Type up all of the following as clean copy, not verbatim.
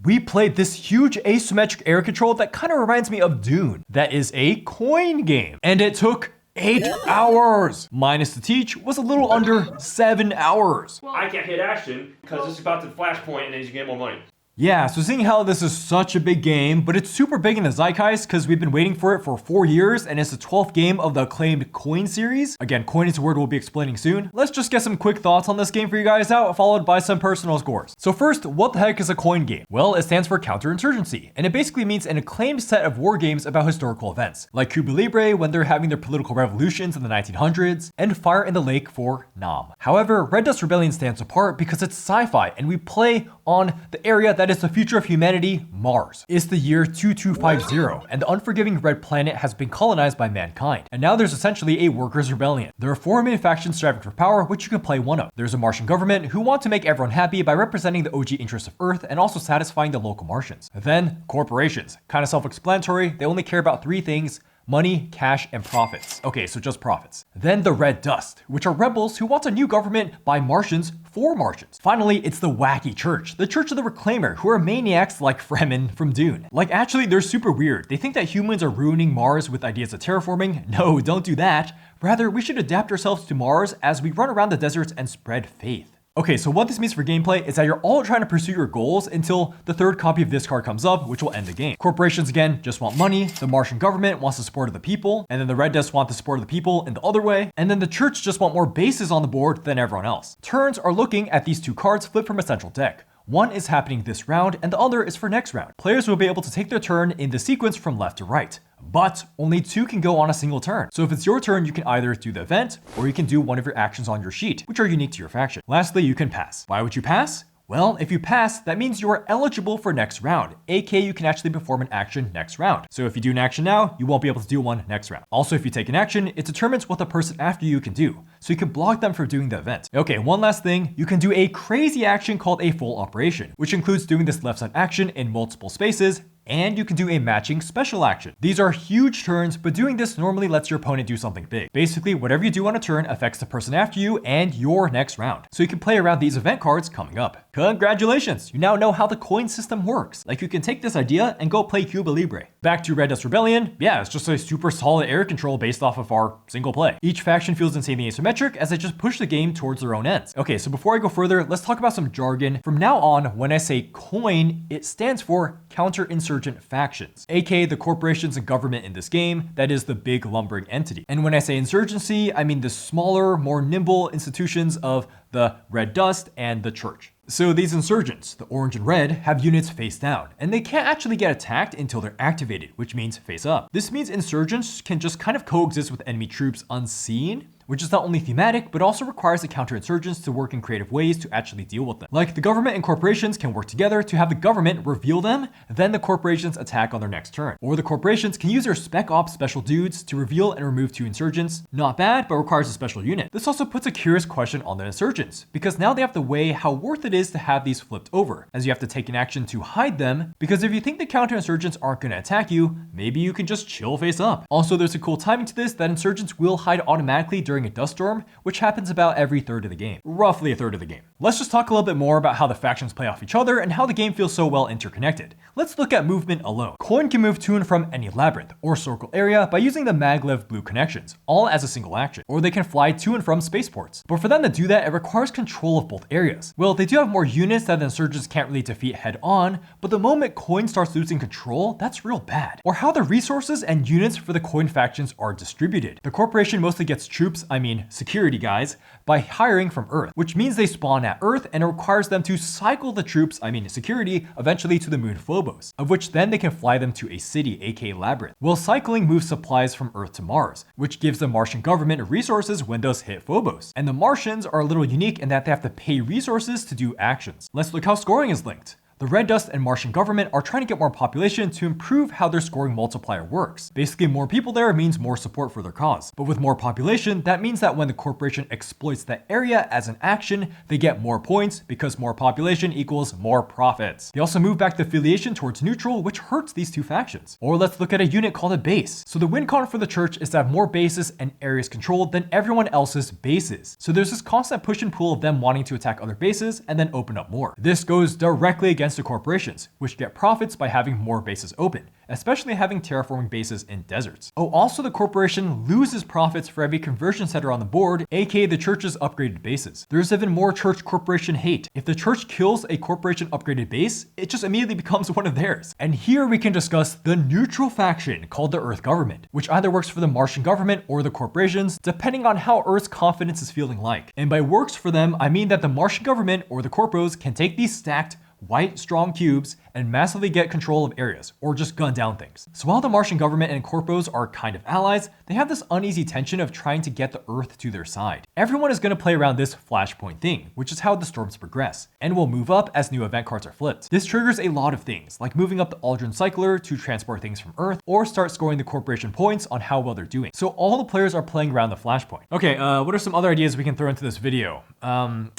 we played this huge asymmetric area control that kind of reminds me of Dune. That is a coin game. And it took 8 hours. Minus the teach was a little under 7 hours. I can't hit Ashton because this is about to flashpoint and then he's gonna get more money. Yeah, so seeing how this is such a big game, but it's super big in the zeitgeist because we've been waiting for it for 4 years and it's the 12th game of the acclaimed Coin series. Again, Coin is a word we'll be explaining soon. Let's just get some quick thoughts on this game for you guys out, followed by some personal scores. So first, what the heck is a coin game? Well, it stands for counterinsurgency, and it basically means an acclaimed set of war games about historical events, like Cuba Libre when they're having their political revolutions in the 1900s, and Fire in the Lake for Nam. However, Red Dust Rebellion stands apart because it's sci-fi, and we play on the area that is the future of humanity, Mars. It's the year 2250, and the unforgiving red planet has been colonized by mankind. And now there's essentially a workers' rebellion. There are 4 main factions striving for power, which you can play one of. There's a Martian government who want to make everyone happy by representing the OG interests of Earth and also satisfying the local Martians. Then, corporations. Kind of self-explanatory, they only care about 3 things: money, cash, and profits. Okay, so just profits. Then the Red Dust, which are rebels who want a new government by Martians for Martians. Finally, it's the Wacky Church, the Church of the Reclaimer, who are maniacs like Fremen from Dune. Like, actually, they're super weird. They think that humans are ruining Mars with ideas of terraforming. No, don't do that. Rather, we should adapt ourselves to Mars as we run around the deserts and spread faith. Okay, so what this means for gameplay is that you're all trying to pursue your goals until the 3rd copy of this card comes up, which will end the game. Corporations, again, just want money. The Martian government wants the support of the people, and then the Red Dust want the support of the people in the other way, and then the Church just want more bases on the board than everyone else. Turns are looking at these 2 cards flipped from a central deck. One is happening this round, and the other is for next round. Players will be able to take their turn in the sequence from left to right. But only 2 can go on a single turn. So if it's your turn, you can either do the event, or you can do one of your actions on your sheet, which are unique to your faction. Lastly, you can pass. Why would you pass? Well, if you pass, that means you are eligible for next round, aka you can actually perform an action next round. So if you do an action now, you won't be able to do one next round. Also, if you take an action, it determines what the person after you can do, so you can block them from doing the event. Okay, one last thing, you can do a crazy action called a full operation, which includes doing this left side action in multiple spaces, and you can do a matching special action. These are huge turns, but doing this normally lets your opponent do something big. Basically, whatever you do on a turn affects the person after you and your next round. So you can play around these event cards coming up. Congratulations! You now know how the coin system works. Like, you can take this idea and go play Cuba Libre. Back to Red Dust Rebellion, yeah, it's just a super solid area control based off of our single play. Each faction feels insanely asymmetric as they just push the game towards their own ends. Okay, so before I go further, let's talk about some jargon. From now on, when I say coin, it stands for counterinsurgent factions, aka the corporations and government in this game, that is the big lumbering entity. And when I say insurgency, I mean the smaller, more nimble institutions of the Red Dust and the Church. So these insurgents, the orange and red, have units face down, and they can't actually get attacked until they're activated, which means face up. This means insurgents can just kind of coexist with enemy troops unseen, which is not only thematic, but also requires the counterinsurgents to work in creative ways to actually deal with them. Like, the government and corporations can work together to have the government reveal them, then the corporations attack on their next turn. Or the corporations can use their spec ops special dudes to reveal and remove 2 insurgents. Not bad, but requires a special unit. This also puts a curious question on the insurgents, because now they have to weigh how worth it is to have these flipped over, as you have to take an action to hide them, because if you think the counterinsurgents aren't going to attack you, maybe you can just chill face up. Also, there's a cool timing to this that insurgents will hide automatically during a dust storm, which happens about every third of the game. Roughly a third of the game. Let's just talk a little bit more about how the factions play off each other and how the game feels so well interconnected. Let's look at movement alone. Coin can move to and from any labyrinth or circle area by using the maglev blue connections, all as a single action. Or they can fly to and from spaceports. But for them to do that, it requires control of both areas. Well, they do have more units that the insurgents can't really defeat head on, but the moment Coin starts losing control, that's real bad. Or how the resources and units for the Coin factions are distributed. The corporation mostly gets troops, I mean security guys, by hiring from Earth, which means they spawn at Earth and it requires them to cycle the troops, I mean security, eventually to the moon Phobos, of which then they can fly them to a city, aka Labyrinth. Well, cycling moves supplies from Earth to Mars, which gives the Martian government resources when those hit Phobos. And the Martians are a little unique in that they have to pay resources to do actions. Let's look how scoring is linked. The Red Dust and Martian government are trying to get more population to improve how their scoring multiplier works. Basically, more people there means more support for their cause. But with more population, that means that when the corporation exploits that area as an action, they get more points because more population equals more profits. They also move back the affiliation towards neutral, which hurts these 2 factions. Or let's look at a unit called a base. So the win con for the Church is to have more bases and areas controlled than everyone else's bases. So there's this constant push and pull of them wanting to attack other bases and then open up more. This goes directly against against the corporations, which get profits by having more bases open, especially having terraforming bases in deserts. Oh, also the corporation loses profits for every conversion center on the board, aka the church's upgraded bases. There's even more church corporation hate. If the church kills a corporation upgraded base, it just immediately becomes one of theirs. And here we can discuss the neutral faction called the Earth government, which either works for the Martian government or the corporations, depending on how Earth's confidence is feeling like. And by works for them, I mean that the Martian government or the corpos can take these stacked white strong cubes and massively get control of areas, or just gun down things. So while the Martian government and corpos are kind of allies, they have this uneasy tension of trying to get the Earth to their side. Everyone is going to play around this flashpoint thing, which is how the storms progress, and will move up as new event cards are flipped. This triggers a lot of things, like moving up the Aldrin Cycler to transport things from Earth, or start scoring the corporation points on how well they're doing. So all the players are playing around the flashpoint. Okay, what are some other ideas we can throw into this video?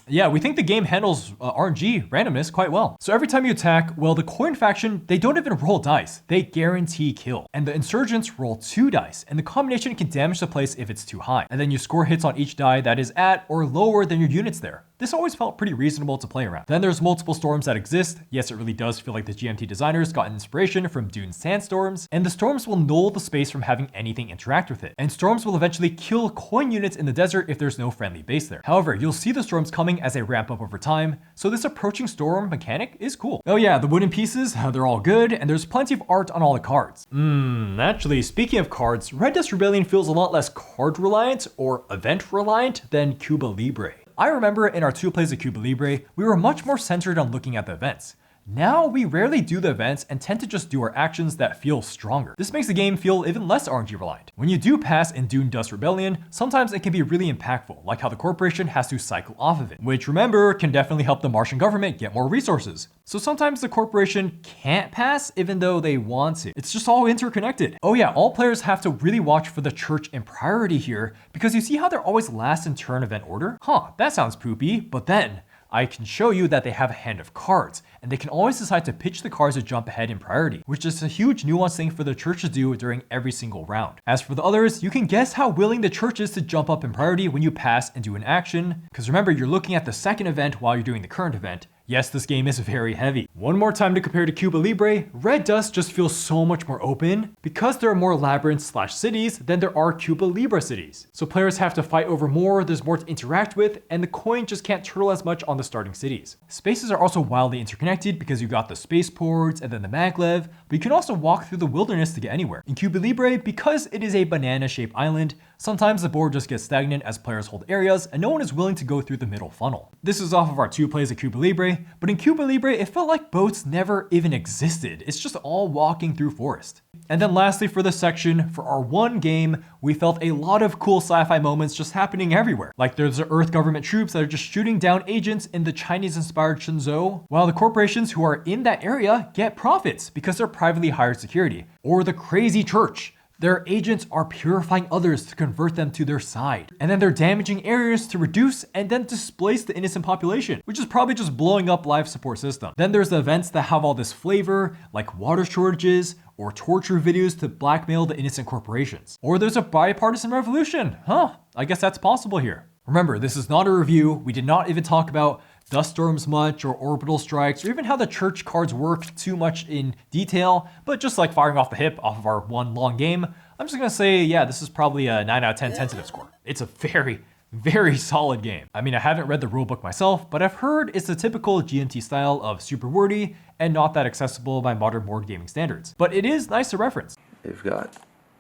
Yeah, we think the game handles RNG randomness quite well. So every time you attack, well, the coin faction, they don't even roll dice. They guarantee kill. And the insurgents roll 2 dice, and the combination can damage the place if it's too high. And then you score hits on each die that is at or lower than your units there. This always felt pretty reasonable to play around. Then there's multiple storms that exist. Yes, it really does feel like the GMT designers got inspiration from Dune's sandstorms, and the storms will null the space from having anything interact with it. And storms will eventually kill coin units in the desert if there's no friendly base there. However, you'll see the storms coming as they ramp up over time, so this approaching storm mechanic is cool. Oh yeah, the wooden pieces, they're all good, and there's plenty of art on all the cards. Actually, speaking of cards, Red Dust Rebellion feels a lot less card reliant or event reliant than Cuba Libre. I remember in our 2 plays of Cuba Libre, we were much more centered on looking at the events. Now we rarely do the events and tend to just do our actions that feel stronger. This makes the game feel even less RNG reliant. When you do pass in Dune Dust Rebellion, sometimes it can be really impactful, like how the corporation has to cycle off of it, which remember can definitely help the Martian government get more resources. So sometimes the corporation can't pass even though they want to. It's just all interconnected. Oh yeah, all players have to really watch for the church in priority here, because you see how they're always last in turn event order? Huh, that sounds poopy, but then I can show you that they have a hand of cards, and they can always decide to pitch the cards to jump ahead in priority, which is a huge nuanced thing for the church to do during every single round. As for the others, you can guess how willing the church is to jump up in priority when you pass and do an action, because remember, you're looking at the second event while you're doing the current event. Yes, this game is very heavy. One more time to compare to Cuba Libre, Red Dust just feels so much more open because there are more labyrinths / cities than there are Cuba Libre cities. So players have to fight over more, there's more to interact with, and the coin just can't turtle as much on the starting cities. Spaces are also wildly interconnected because you got the spaceports and then the maglev, but you can also walk through the wilderness to get anywhere. In Cuba Libre, because it is a banana-shaped island, sometimes the board just gets stagnant as players hold areas and no one is willing to go through the middle funnel. This is off of our 2 plays of Cuba Libre, but in Cuba Libre, it felt like boats never even existed. It's just all walking through forest. And then lastly for this section, for our 1 game, we felt a lot of cool sci-fi moments just happening everywhere. Like there's the Earth government troops that are just shooting down agents in the Chinese-inspired Shenzhou, while the corporations who are in that area get profits because they're privately hired security. Or the crazy church. Their agents are purifying others to convert them to their side. And then they're damaging areas to reduce and then displace the innocent population, which is probably just blowing up life support system. Then there's the events that have all this flavor, like water shortages, or torture videos to blackmail the innocent corporations. Or there's a bipartisan revolution. I guess that's possible here. Remember, this is not a review. We did not even talk about dust storms much or orbital strikes or even how the church cards work too much in detail, but just like firing off the hip off of our 1 long game, I'm just gonna say, yeah, this is probably a 9 out of 10 tentative score. It's a very, very solid game. I mean, I haven't read the rulebook myself, but I've heard it's the typical GMT style of super wordy and not that accessible by modern board gaming standards, but it is nice to reference. They've got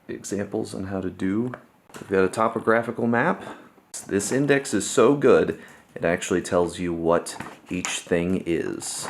examples on how to do. We've got a topographical map. This index is so good, it actually tells you what each thing is.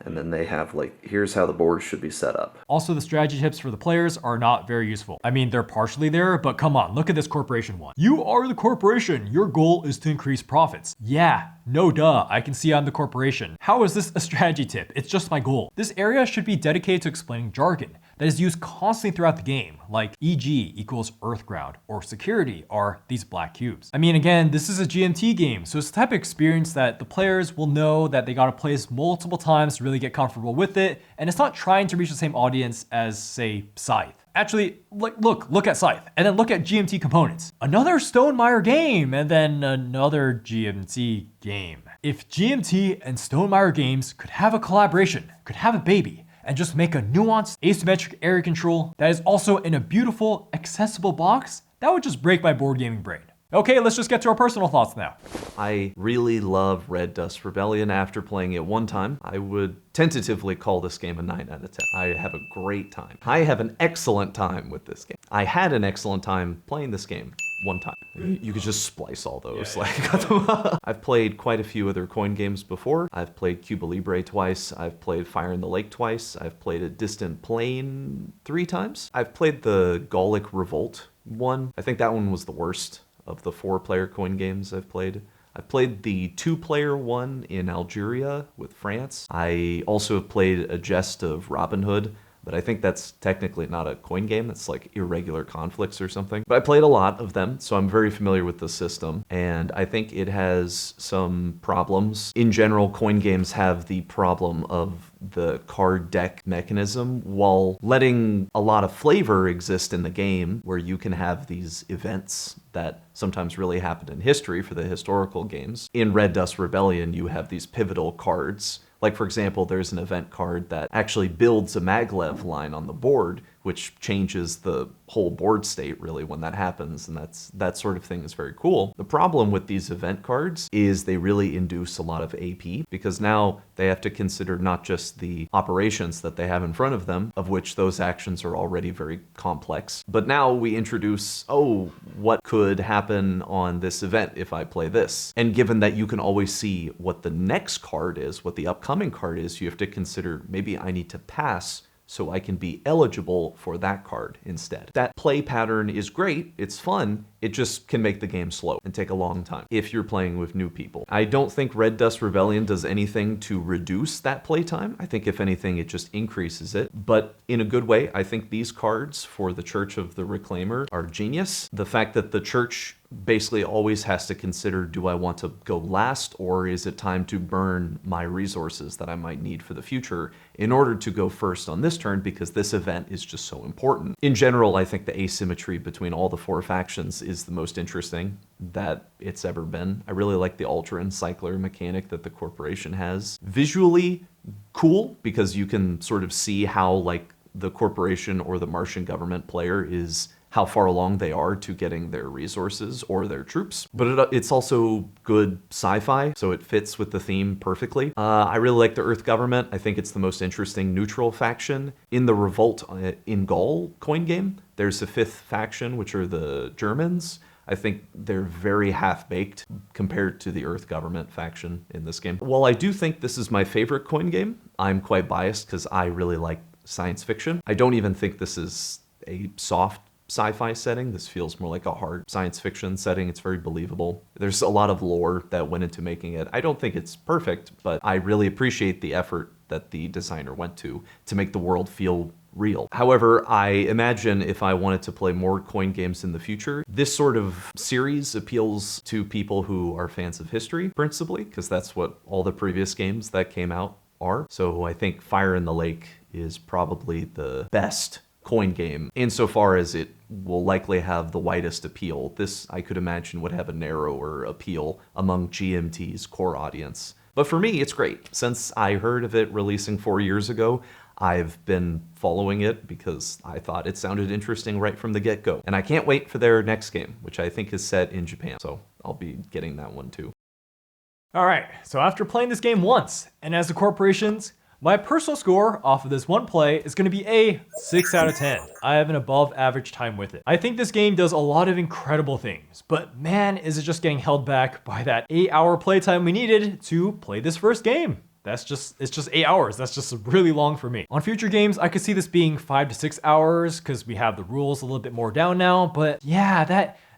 And then they have like, here's how the board should be set up. Also, the strategy tips for the players are not very useful. I mean, they're partially there, but come on, look at this corporation one. You are the corporation. Your goal is to increase profits. Yeah, no duh, I can see I'm the corporation. How is this a strategy tip? It's just my goal. This area should be dedicated to explaining jargon that is used constantly throughout the game, like EG equals Earthground, or security are these black cubes. I mean, again, this is a GMT game, so it's the type of experience that the players will know that they gotta play this multiple times to really get comfortable with it, and it's not trying to reach the same audience as, say, Scythe. Actually, look at Scythe, and then look at GMT components. Another Meier game, and then another GMT game. If GMT and Meier games could have a collaboration, could have a baby, and just make a nuanced, asymmetric area control that is also in a beautiful, accessible box, that would just break my board gaming brain. Okay, let's just get to our personal thoughts now. I really love Red Dust Rebellion. After playing it one time, I would tentatively call this game a 9 out of 10. I have a great time. I have an excellent time with this game. I had an excellent time playing this game one time. You could just splice all those. I've played quite a few other coin games before. I've played Cuba Libre twice. I've played Fire in the Lake twice. I've played A Distant Plane 3 times. I've played the Gallic Revolt one. I think that one was the worst of the 4-player coin games I've played. I've played the 2-player one in Algeria with France. I also have played a Gest of Robin Hood, but I think that's technically not a coin game. That's like Irregular Conflicts or something. But I played a lot of them, so I'm very familiar with the system, and I think it has some problems. In general, coin games have the problem of the card deck mechanism, while letting a lot of flavor exist in the game, where you can have these events that sometimes really happened in history for the historical games. In Red Dust Rebellion, you have these pivotal cards. Like, for example, there's an event card that actually builds a maglev line on the board, which changes the whole board state, really, when that happens, and that sort of thing is very cool. The problem with these event cards is they really induce a lot of AP, because now they have to consider not just the operations that they have in front of them, of which those actions are already very complex, but now we introduce, oh, what could happen on this event if I play this? And given that you can always see what the next card is, what the upcoming card is, you have to consider, maybe I need to pass so I can be eligible for that card instead. That play pattern is great, it's fun, it just can make the game slow and take a long time if you're playing with new people. I don't think Red Dust Rebellion does anything to reduce that playtime. I think if anything, it just increases it, but in a good way. I think these cards for the Church of the Reclaimer are genius. The fact that the Church basically always has to consider, do I want to go last, or is it time to burn my resources that I might need for the future in order to go first on this turn, because this event is just so important. In general, I think the asymmetry between all the 4 factions is the most interesting that it's ever been. I really like the Ultra Cycler mechanic that the corporation has. Visually cool, because you can sort of see how like the corporation or the Martian government player is, how far along they are to getting their resources or their troops. But it's also good sci-fi, so it fits with the theme perfectly. I really like the Earth government. I think it's the most interesting neutral faction. In the Revolt in Gaul coin game, there's a 5th faction, which are the Germans. I think they're very half-baked compared to the Earth government faction in this game. While I do think this is my favorite coin game, I'm quite biased because I really like science fiction. I don't even think this is a soft sci-fi setting. This feels more like a hard science fiction setting. It's very believable. There's a lot of lore that went into making it. I don't think it's perfect, but I really appreciate the effort that the designer went to make the world feel real. However, I imagine if I wanted to play more coin games in the future, this sort of series appeals to people who are fans of history, principally, because that's what all the previous games that came out are. So I think Fire in the Lake is probably the best coin game insofar as it will likely have the widest appeal. This, I could imagine, would have a narrower appeal among GMT's core audience. But for me, it's great. Since I heard of it releasing 4 years ago, I've been following it because I thought it sounded interesting right from the get-go. And I can't wait for their next game, which I think is set in Japan. So I'll be getting that one too. All right, so after playing this game once, and as the corporations, my personal score off of this one play is going to be a 6 out of 10. I have an above average time with it. I think this game does a lot of incredible things, but man, is it just getting held back by that 8-hour playtime we needed to play this first game. It's just 8 hours. That's just really long for me. On future games, I could see this being 5 to 6 hours because we have the rules a little bit more down now, but yeah,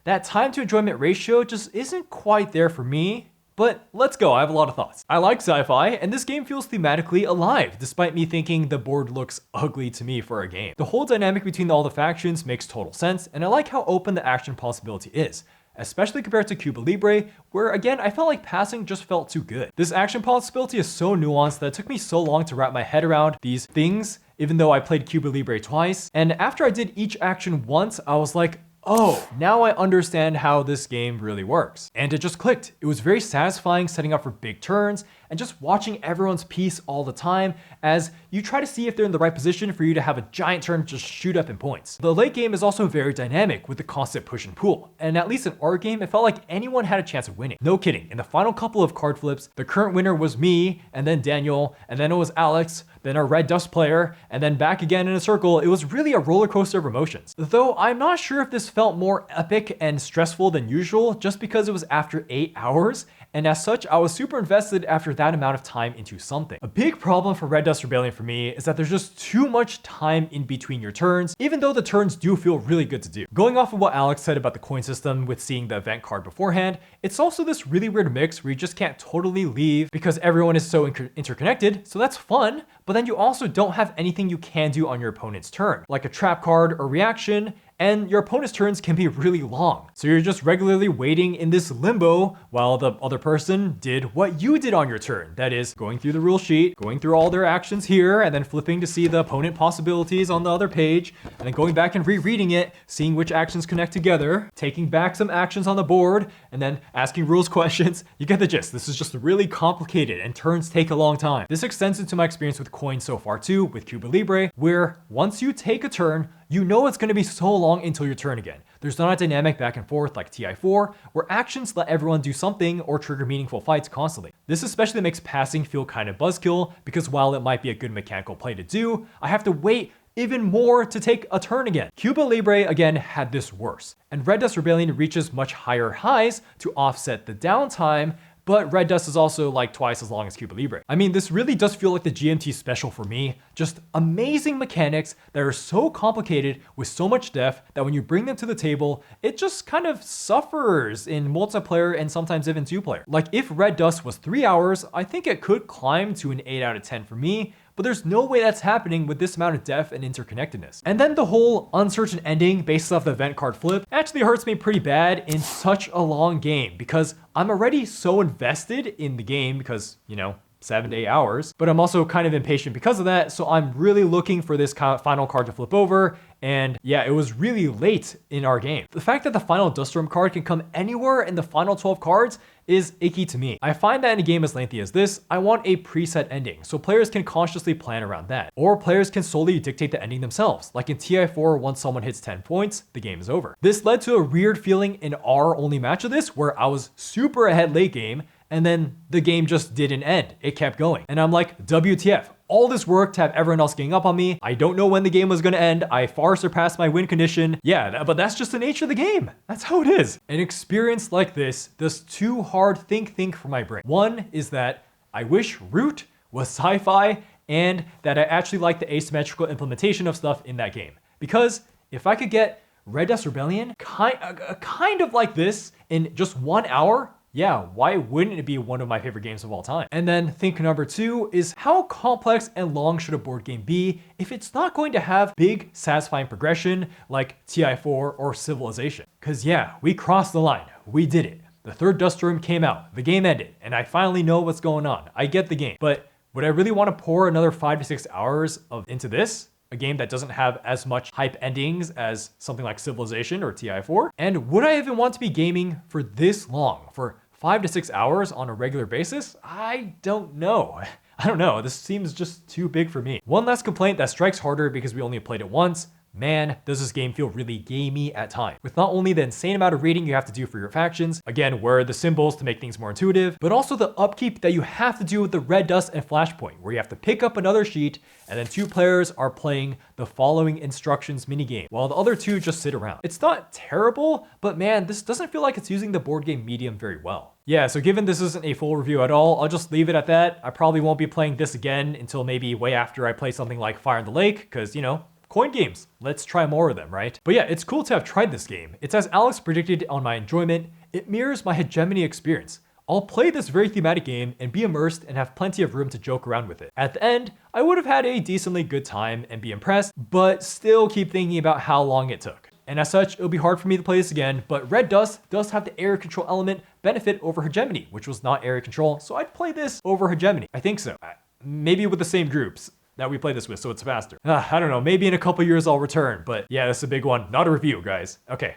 that time to enjoyment ratio just isn't quite there for me. But let's go, I have a lot of thoughts. I like sci-fi, and this game feels thematically alive, despite me thinking the board looks ugly to me for a game. The whole dynamic between all the factions makes total sense, and I like how open the action possibility is, especially compared to Cuba Libre, where again, I felt like passing just felt too good. This action possibility is so nuanced that it took me so long to wrap my head around these things, even though I played Cuba Libre twice, and after I did each action once, I was like, oh, now I understand how this game really works. And it just clicked. It was very satisfying setting up for big turns and just watching everyone's piece all the time as you try to see if they're in the right position for you to have a giant turn just shoot up in points. The late game is also very dynamic with the constant push and pull, and at least in our game, it felt like anyone had a chance of winning. No kidding, in the final couple of card flips, the current winner was me, and then Daniel, and then it was Alex, then our red dust player, and then back again in a circle. It was really a roller coaster of emotions. Though I'm not sure if this felt more epic and stressful than usual just because it was after 8 hours, and as such, I was super invested after that amount of time into something. A big problem for Red Dust Rebellion for me is that there's just too much time in between your turns, even though the turns do feel really good to do. Going off of what Alex said about the coin system with seeing the event card beforehand, it's also this really weird mix where you just can't totally leave because everyone is so interconnected, so that's fun, but then you also don't have anything you can do on your opponent's turn, like a trap card or reaction, and your opponent's turns can be really long. So you're just regularly waiting in this limbo while the other person did what you did on your turn. That is, going through the rule sheet, going through all their actions here, and then flipping to see the opponent possibilities on the other page, and then going back and rereading it, seeing which actions connect together, taking back some actions on the board, and then asking rules questions. You get the gist. This is just really complicated and turns take a long time. This extends into my experience with coins so far too, with Cuba Libre, where once you take a turn, you know it's going to be so long until your turn again. There's not a dynamic back and forth like TI4, where actions let everyone do something or trigger meaningful fights constantly. This especially makes passing feel kind of buzzkill, because while it might be a good mechanical play to do, I have to wait even more to take a turn again. Cuba Libre again had this worse, and Red Dust Rebellion reaches much higher highs to offset the downtime, but Red Dust is also like twice as long as Cuba Libre. I mean, this really does feel like the GMT special for me. Just amazing mechanics that are so complicated with so much depth that when you bring them to the table, it just kind of suffers in multiplayer and sometimes even two-player. Like if Red Dust was 3 hours, I think it could climb to an 8 out of 10 for me, but there's no way that's happening with this amount of depth and interconnectedness. And then the whole uncertain ending based off the event card flip actually hurts me pretty bad in such a long game because I'm already so invested in the game because, you know, 7 to 8 hours, but I'm also kind of impatient because of that. So I'm really looking for this final card to flip over. And yeah, it was really late in our game. The fact that the final Dust Storm card can come anywhere in the final 12 cards is icky to me. I find that in a game as lengthy as this, I want a preset ending, so players can consciously plan around that. Or players can solely dictate the ending themselves, like in TI4, once someone hits 10 points, the game is over. This led to a weird feeling in our only match of this, where I was super ahead late game, and then the game just didn't end. It kept going. And I'm like, WTF? All this work to have everyone else getting up on me. I don't know when the game was gonna end. I far surpassed my win condition. Yeah, but that's just the nature of the game. That's how it is. An experience like this does two hard think for my brain. One is that I wish Root was sci-fi and that I actually like the asymmetrical implementation of stuff in that game. Because if I could get Red Dust Rebellion kind of like this in just 1 hour, yeah, why wouldn't it be one of my favorite games of all time? And then think number two is how complex and long should a board game be if it's not going to have big, satisfying progression like TI4 or Civilization? Because yeah, we crossed the line. We did it. The third Dust Storm came out, the game ended, and I finally know what's going on. I get the game. But would I really want to pour another 5 to 6 hours into this? A game that doesn't have as much hype endings as something like Civilization or TI4? And would I even want to be gaming for this long? For 5 to 6 hours on a regular basis? I don't know. I don't know. This seems just too big for me. One last complaint that strikes harder because we only played it once. Man, does this game feel really gamey at times. With not only the insane amount of reading you have to do for your factions, again, where are the symbols to make things more intuitive, but also the upkeep that you have to do with the red dust and flashpoint, where you have to pick up another sheet and then two players are playing the following instructions minigame, while the other two just sit around. It's not terrible, but man, this doesn't feel like it's using the board game medium very well. Yeah, so given this isn't a full review at all, I'll just leave it at that. I probably won't be playing this again until maybe way after I play something like Fire in the Lake, because, you know, coin games. Let's try more of them, right? But yeah, it's cool to have tried this game. It's as Alex predicted on my enjoyment. It mirrors my Hegemony experience. I'll play this very thematic game and be immersed and have plenty of room to joke around with it. At the end, I would have had a decently good time and be impressed, but still keep thinking about how long it took. And as such, it'll be hard for me to play this again, but Red Dust does have the area control element benefit over Hegemony, which was not area control, so I'd play this over Hegemony. I think so. Maybe with the same groups that we play this with, so it's faster. I don't know, maybe in a couple years I'll return, but yeah, this is a big one. Not a review, guys. Okay,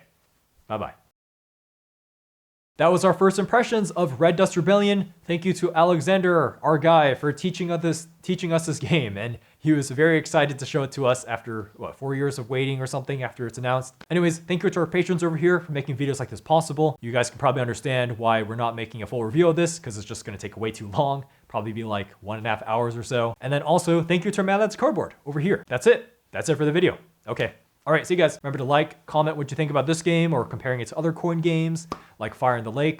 Bye-bye. That was our first impressions of Red Dust Rebellion. Thank you to Alexander, our guy, for teaching us this game. And he was very excited to show it to us after, 4 years of waiting or something after it's announced. Anyways, thank you to our patrons over here for making videos like this possible. You guys can probably understand why we're not making a full review of this, because it's just going to take way too long. Probably be like 1.5 hours or so. And then also, thank you to Mad Lads Cardboard over here. That's it. That's it for the video. Okay. All right, see you guys. Remember to like, comment what you think about this game or comparing it to other coin games like Fire in the Lake.